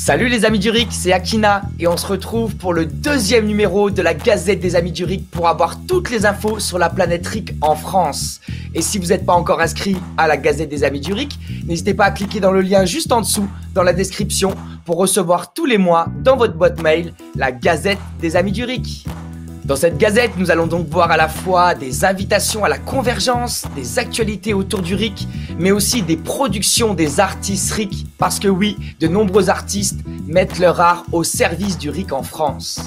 Salut les amis du RIC, c'est Akina et on se retrouve pour le deuxième numéro de la Gazette des amis du RIC pour avoir toutes les infos sur la planète RIC en France. Et si vous n'êtes pas encore inscrit à la Gazette des amis du RIC, n'hésitez pas à cliquer dans le lien juste en dessous dans la description pour recevoir tous les mois dans votre boîte mail la Gazette des amis du RIC. Dans cette gazette, nous allons donc voir à la fois des invitations à la convergence, des actualités autour du RIC, mais aussi des productions des artistes RIC, parce que oui, de nombreux artistes mettent leur art au service du RIC en France.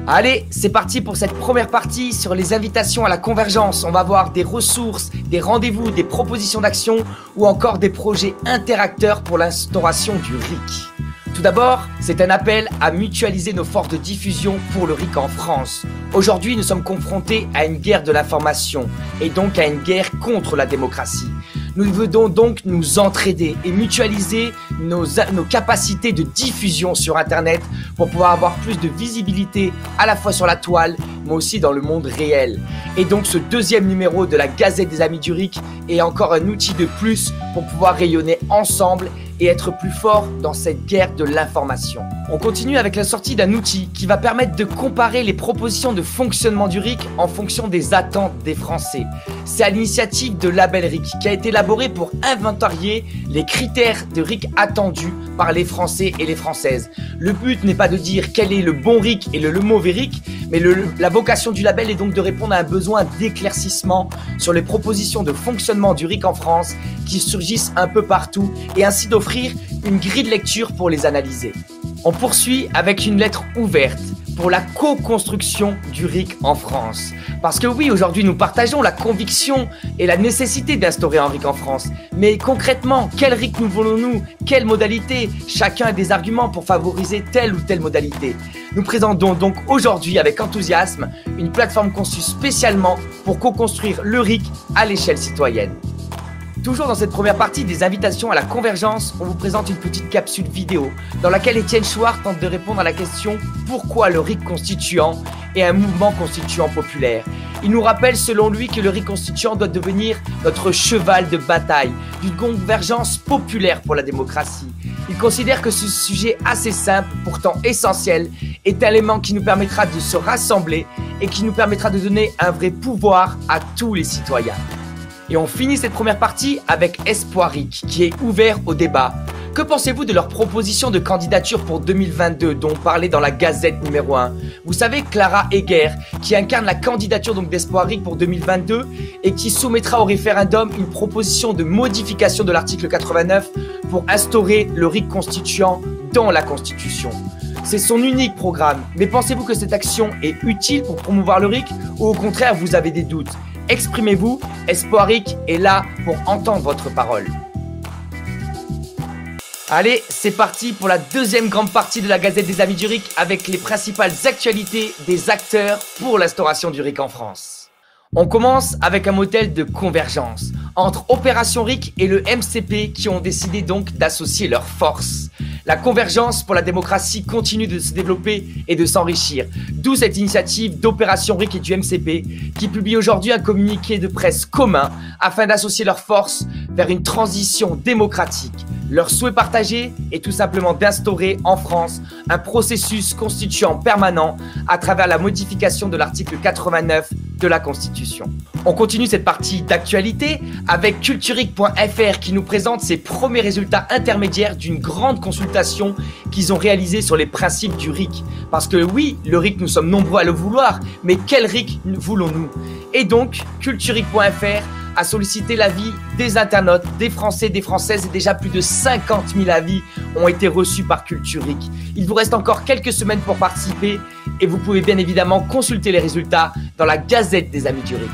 Allez, c'est parti pour cette première partie sur les invitations à la convergence. On va voir des ressources, des rendez-vous, des propositions d'action ou encore des projets interacteurs pour l'instauration du RIC. Tout d'abord, c'est un appel à mutualiser nos forces de diffusion pour le RIC en France. Aujourd'hui, nous sommes confrontés à une guerre de l'information et donc à une guerre contre la démocratie. Nous devons donc nous entraider et mutualiser nos capacités de diffusion sur Internet pour pouvoir avoir plus de visibilité à la fois sur la toile, mais aussi dans le monde réel. Et donc ce deuxième numéro de la Gazette des amis du RIC est encore un outil de plus pour pouvoir rayonner ensemble et être plus fort dans cette guerre de l'information. On continue avec la sortie d'un outil qui va permettre de comparer les propositions de fonctionnement du RIC en fonction des attentes des Français. C'est à l'initiative de Label RIC qui a été élaboré pour inventarier les critères de RIC attendus par les Français et les Françaises. Le but n'est pas de dire quel est le bon RIC et le mauvais RIC, mais la vocation du label est donc de répondre à un besoin d'éclaircissement sur les propositions de fonctionnement du RIC en France qui surgissent un peu partout et ainsi d'offrir une grille de lecture pour les analyser. On poursuit avec une lettre ouverte pour la co-construction du RIC en France. Parce que oui, aujourd'hui nous partageons la conviction et la nécessité d'instaurer un RIC en France. Mais concrètement, quel RIC nous voulons-nous? Quelle modalité? Chacun a des arguments pour favoriser telle ou telle modalité. Nous présentons donc aujourd'hui avec enthousiasme une plateforme conçue spécialement pour co-construire le RIC à l'échelle citoyenne. Toujours dans cette première partie des invitations à la convergence, on vous présente une petite capsule vidéo dans laquelle Étienne Chouard tente de répondre à la question « Pourquoi le RIC constituant est un mouvement constituant populaire ?» Il nous rappelle selon lui que le RIC constituant doit devenir notre cheval de bataille d'une convergence populaire pour la démocratie. Il considère que ce sujet assez simple, pourtant essentiel, est un élément qui nous permettra de se rassembler et qui nous permettra de donner un vrai pouvoir à tous les citoyens. Et on finit cette première partie avec Espoir RIC, qui est ouvert au débat. Que pensez-vous de leur proposition de candidature pour 2022 dont on parlait dans la Gazette numéro 1? Vous savez, Clara Heger, qui incarne la candidature d'Espoir RIC pour 2022 et qui soumettra au référendum une proposition de modification de l'article 89 pour instaurer le RIC constituant dans la Constitution. C'est son unique programme, mais pensez-vous que cette action est utile pour promouvoir le RIC ou au contraire vous avez des doutes? Exprimez-vous, Espoir RIC est là pour entendre votre parole. Allez, c'est parti pour la deuxième grande partie de la Gazette des amis du RIC avec les principales actualités des acteurs pour l'instauration du RIC en France. On commence avec un modèle de convergence entre Opération RIC et le MCP qui ont décidé donc d'associer leurs forces. La convergence pour la démocratie continue de se développer et de s'enrichir, d'où cette initiative d'Opération RIC et du MCP qui publie aujourd'hui un communiqué de presse commun afin d'associer leurs forces vers une transition démocratique. Leur souhait partagé est tout simplement d'instaurer en France un processus constituant permanent à travers la modification de l'article 89 de la Constitution. On continue cette partie d'actualité avec culturic.fr qui nous présente ses premiers résultats intermédiaires d'une grande consultation qu'ils ont réalisée sur les principes du RIC. Parce que oui, le RIC, nous sommes nombreux à le vouloir, mais quel RIC voulons-nous? Et donc, culturic.fr a sollicité l'avis des internautes, des Français, des Françaises et déjà plus de 50 000 avis ont été reçus par Culturic. Il vous reste encore quelques semaines pour participer et vous pouvez bien évidemment consulter les résultats dans la Gazette des amis du RIC.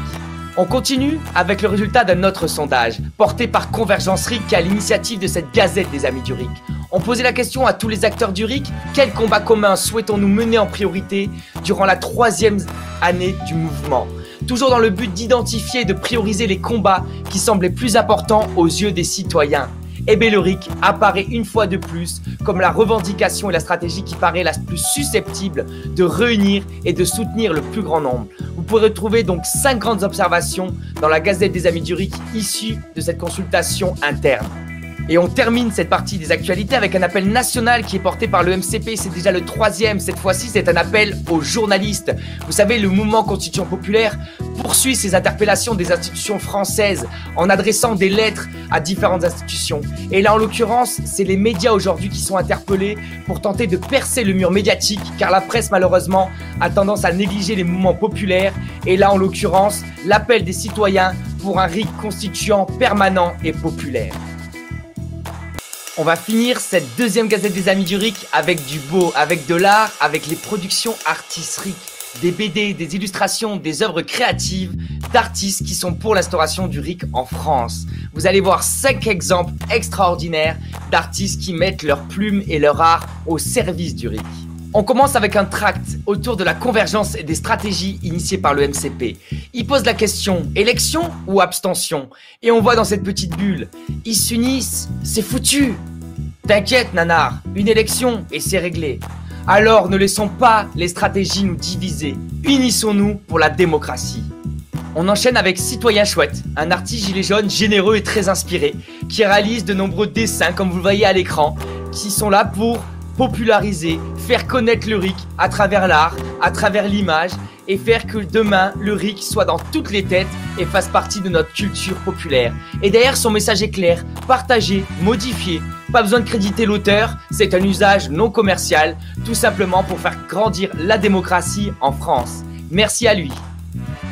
On continue avec le résultat d'un autre sondage porté par Convergence RIC à l'initiative de cette Gazette des amis du RIC. On posait la question à tous les acteurs du RIC, quel combat commun souhaitons-nous mener en priorité durant la 3e année du mouvement? Toujours dans le but d'identifier et de prioriser les combats qui semblaient plus importants aux yeux des citoyens. Eh bien, le RIC apparaît une fois de plus comme la revendication et la stratégie qui paraît la plus susceptible de réunir et de soutenir le plus grand nombre. Vous pourrez retrouver donc 5 grandes observations dans la Gazette des amis du RIC issues de cette consultation interne. Et on termine cette partie des actualités avec un appel national qui est porté par le MCP. C'est déjà le 3e. Cette fois-ci, c'est un appel aux journalistes. Vous savez, le mouvement Constitution Populaire poursuit ses interpellations des institutions françaises en adressant des lettres à différentes institutions. Et là, en l'occurrence, c'est les médias aujourd'hui qui sont interpellés pour tenter de percer le mur médiatique, car la presse, malheureusement, a tendance à négliger les mouvements populaires. Et là, en l'occurrence, l'appel des citoyens pour un RIC constituant permanent et populaire. On va finir cette deuxième Gazette des Amis du RIC avec du beau, avec de l'art, avec les productions artistiques, des BD, des illustrations, des œuvres créatives d'artistes qui sont pour l'instauration du RIC en France. Vous allez voir 5 exemples extraordinaires d'artistes qui mettent leurs plumes et leur art au service du RIC. On commence avec un tract autour de la convergence et des stratégies initiées par le MCP. Il pose la question, élection ou abstention? Et on voit dans cette petite bulle, ils s'unissent, c'est foutu. T'inquiète nanar, une élection et c'est réglé. Alors ne laissons pas les stratégies nous diviser, unissons-nous pour la démocratie. On enchaîne avec Citoyen Chouette, un artiste gilet jaune généreux et très inspiré, qui réalise de nombreux dessins comme vous le voyez à l'écran, qui sont là pour populariser, faire connaître le RIC à travers l'art, à travers l'image et faire que demain le RIC soit dans toutes les têtes et fasse partie de notre culture populaire. Et derrière son message est clair, partagé, modifié, pas besoin de créditer l'auteur, c'est un usage non commercial, tout simplement pour faire grandir la démocratie en France. Merci à lui.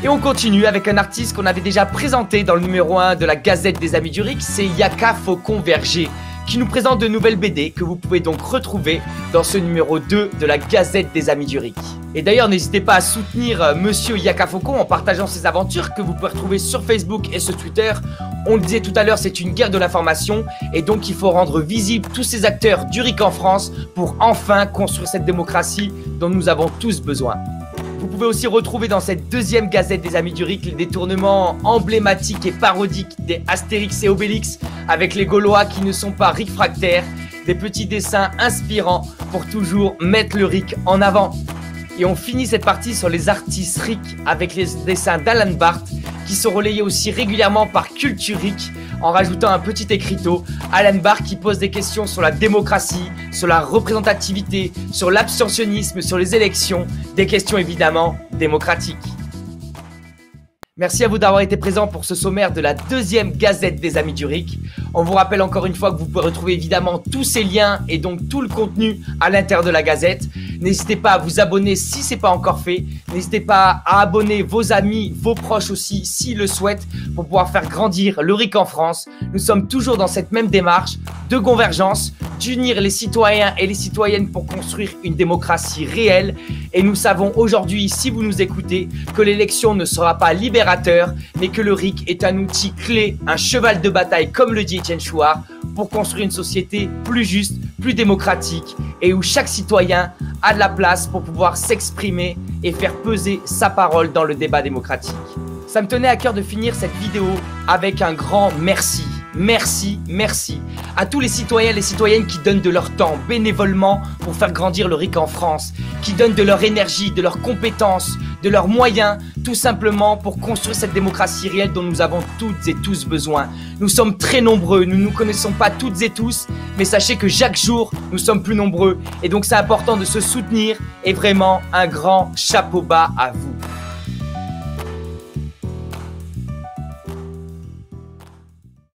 Et on continue avec un artiste qu'on avait déjà présenté dans le numéro 1 de la Gazette des Amis du RIC, c'est Yaka Faucon Verger, qui nous présente de nouvelles BD que vous pouvez donc retrouver dans ce numéro 2 de la Gazette des Amis du RIC. Et d'ailleurs, n'hésitez pas à soutenir Monsieur Yaka Faucon en partageant ses aventures que vous pouvez retrouver sur Facebook et sur Twitter. On le disait tout à l'heure, c'est une guerre de l'information et donc il faut rendre visible tous ces acteurs du RIC en France pour enfin construire cette démocratie dont nous avons tous besoin. Vous pouvez aussi retrouver dans cette deuxième Gazette des Amis du RIC les détournements emblématiques et parodiques des Astérix et Obélix avec les Gaulois qui ne sont pas ricfractaires, des petits dessins inspirants pour toujours mettre le RIC en avant. Et on finit cette partie sur les artistes RIC avec les dessins d'Alan Barth qui sont relayés aussi régulièrement par Culture RIC en rajoutant un petit écriteau. Alan Barth qui pose des questions sur la démocratie, sur la représentativité, sur l'abstentionnisme, sur les élections, des questions évidemment démocratiques. Merci à vous d'avoir été présent pour ce sommaire de la deuxième Gazette des Amis du RIC. On vous rappelle encore une fois que vous pouvez retrouver évidemment tous ces liens et donc tout le contenu à l'intérieur de la Gazette. N'hésitez pas à vous abonner si ce n'est pas encore fait. N'hésitez pas à abonner vos amis, vos proches aussi s'ils le souhaitent pour pouvoir faire grandir le RIC en France. Nous sommes toujours dans cette même démarche de convergence, d'unir les citoyens et les citoyennes pour construire une démocratie réelle. Et nous savons aujourd'hui, si vous nous écoutez, que l'élection ne sera pas libérateur, mais que le RIC est un outil clé, un cheval de bataille, comme le dit Étienne Chouard, pour construire une société plus juste, plus démocratique et où chaque citoyen a de la place pour pouvoir s'exprimer et faire peser sa parole dans le débat démocratique. Ça me tenait à cœur de finir cette vidéo avec un grand merci. Merci, merci à tous les citoyens et les citoyennes qui donnent de leur temps bénévolement pour faire grandir le RIC en France, qui donnent de leur énergie, de leurs compétences, de leurs moyens, tout simplement pour construire cette démocratie réelle dont nous avons toutes et tous besoin. Nous sommes très nombreux, nous ne nous connaissons pas toutes et tous, mais sachez que chaque jour, nous sommes plus nombreux et donc c'est important de se soutenir et vraiment un grand chapeau bas à vous.